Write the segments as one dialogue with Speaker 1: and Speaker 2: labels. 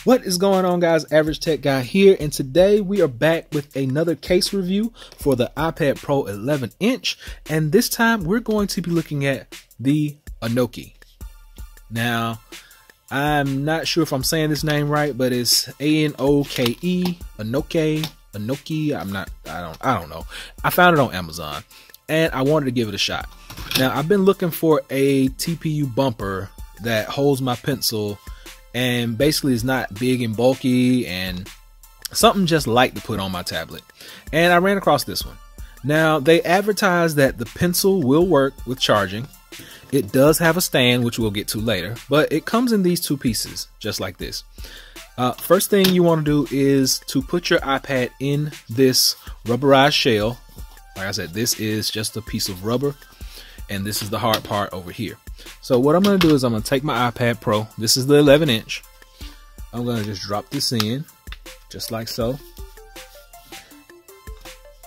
Speaker 1: What is going on, guys? Average Tech Guy here, and today we are back with another case review for the iPad Pro 11-inch, and this time we're going to be looking at the AnoKe. Now, I'm not sure if I'm saying this name right, but it's ANOKE, AnoKe. I don't know. I found it on Amazon, and I wanted to give it a shot. Now, I've been looking for a TPU bumper that holds my pencil and basically is not big and bulky and something just light to put on my tablet. And I ran across this one. Now, they advertise that the pencil will work with charging. It does have a stand, which we'll get to later, but it comes in these two pieces, just like this. First thing you want to do is to put your iPad in this rubberized shell. Like I said, this is just a piece of rubber, and this is the hard part over here. So what I'm going to do is I'm going to take my iPad Pro. This is the 11-inch. I'm going to just drop this in, just like so.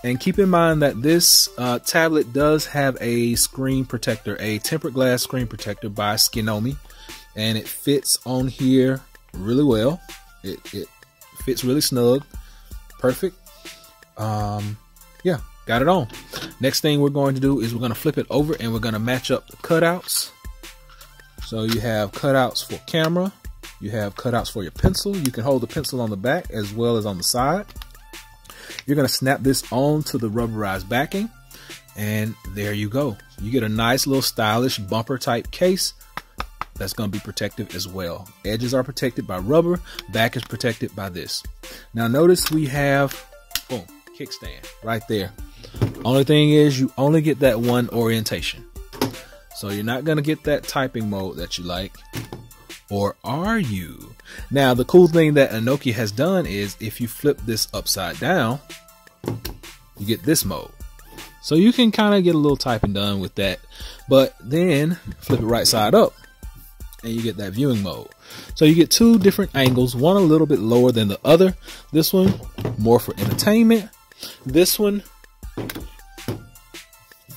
Speaker 1: And keep in mind that this tablet does have a screen protector, a tempered glass screen protector by Snugly, and it fits on here really well. It fits really snug, perfect. Yeah, got it on. Next thing we're going to do is we're going to flip it over and we're going to match up the cutouts. So you have cutouts for camera, you have cutouts for your pencil. You can hold the pencil on the back as well as on the side. You're going to snap this onto the rubberized backing, and there you go. You get a nice little stylish bumper type case that's going to be protective as well. Edges are protected by rubber, back is protected by this. Now notice we have, boom, kickstand right there. Only thing is you only get that one orientation. So you're not going to get that typing mode that you like. Or are you? Now, the cool thing that AnoKe has done is if you flip this upside down, you get this mode. So you can kind of get a little typing done with that. But then flip it right side up and you get that viewing mode. So you get two different angles, one a little bit lower than the other. This one more for entertainment. This one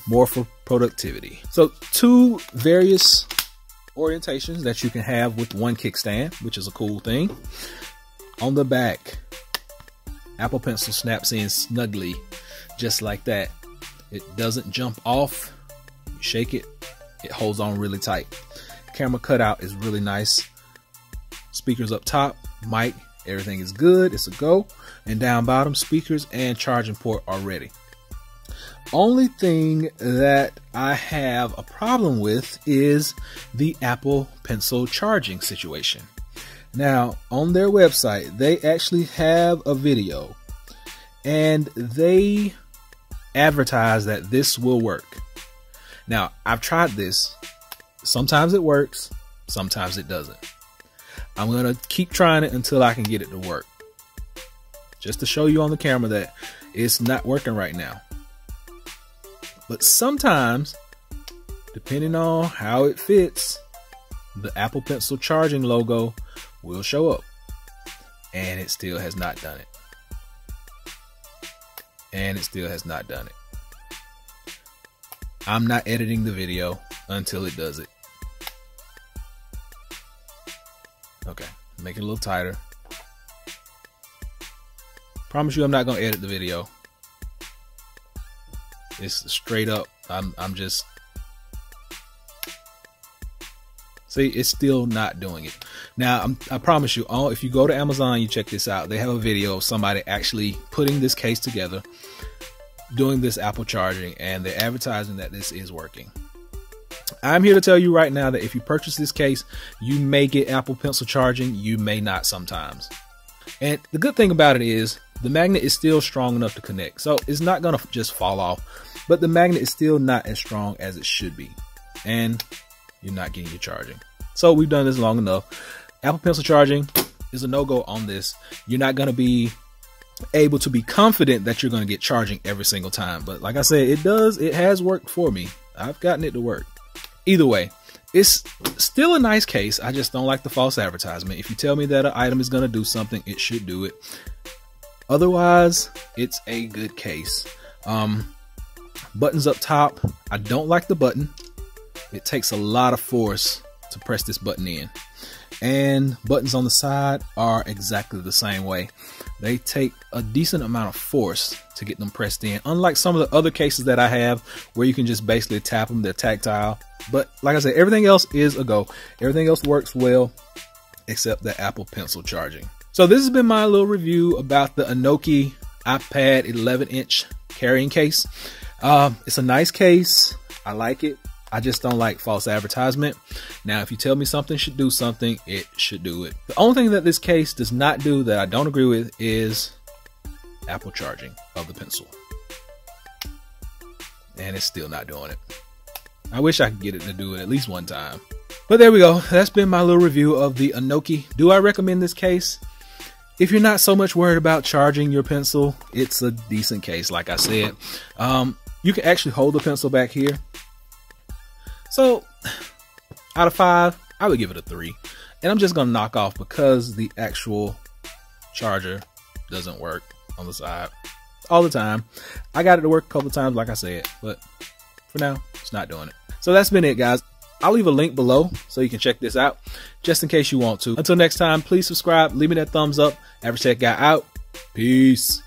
Speaker 1: more for productivity. So two various orientations that you can have with one kickstand, which is a cool thing. On the back, Apple Pencil snaps in snugly, just like that. It doesn't jump off. You shake it, it holds on really tight. Camera cutout is really nice. Speakers up top, mic, everything is good. It's a go. And down bottom, speakers and charging port are ready. Only thing that I have a problem with is the Apple Pencil charging situation. Now, on their website, they actually have a video and they advertise that this will work. Now, I've tried this. Sometimes it works, sometimes it doesn't. I'm going to keep trying it until I can get it to work. Just to show you on the camera that it's not working right now. But sometimes, depending on how it fits, the Apple Pencil charging logo will show up. And it still has not done it. And it still has not done it. I'm not editing the video until it does it. Okay, make it a little tighter. Promise you I'm not going to edit the video. It's straight up. I'm just, see, it's still not doing it. Now, I promise you, if you go to Amazon, you check this out. They have a video of somebody actually putting this case together, doing this Apple charging, and they're advertising that this is working. I'm here to tell you right now that if you purchase this case, you may get Apple Pencil charging. You may not sometimes. And the good thing about it is the magnet is still strong enough to connect. So it's not going to just fall off. But the magnet is still not as strong as it should be. And you're not getting your charging. So we've done this long enough. Apple Pencil charging is a no-go on this. You're not going to be able to be confident that you're going to get charging every single time. But like I said, it has worked for me. I've gotten it to work. Either way, it's still a nice case. I just don't like the false advertisement. If you tell me that an item is going to do something, it should do it. Otherwise, it's a good case. Buttons up top. I don't like the button. It takes a lot of force to press this button in. and buttons on the side are exactly the same way. They take a decent amount of force to get them pressed in, unlike some of the other cases that I have where you can just basically tap them. They're tactile. But like I said, everything else is a go. Everything else works well except the Apple Pencil charging. So this has been my little review about the AnoKe iPad 11-inch carrying case. It's a nice case. I like it. I just don't like false advertisement. Now, if you tell me something should do something, it should do it. The only thing that this case does not do that I don't agree with is Apple charging of the pencil. And it's still not doing it. I wish I could get it to do it at least one time. But there we go. That's been my little review of the AnoKe. Do I recommend this case? If you're not so much worried about charging your pencil, it's a decent case, like I said. You can actually hold the pencil back here. So, out of 5, I would give it a 3. And I'm just going to knock off because the actual charger doesn't work on the side all the time. I got it to work a couple times, like I said, but for now, it's not doing it. So that's been it, guys. I'll leave a link below so you can check this out, just in case you want to. Until next time, please subscribe, leave me that thumbs up. Average Tech Guy out. Peace.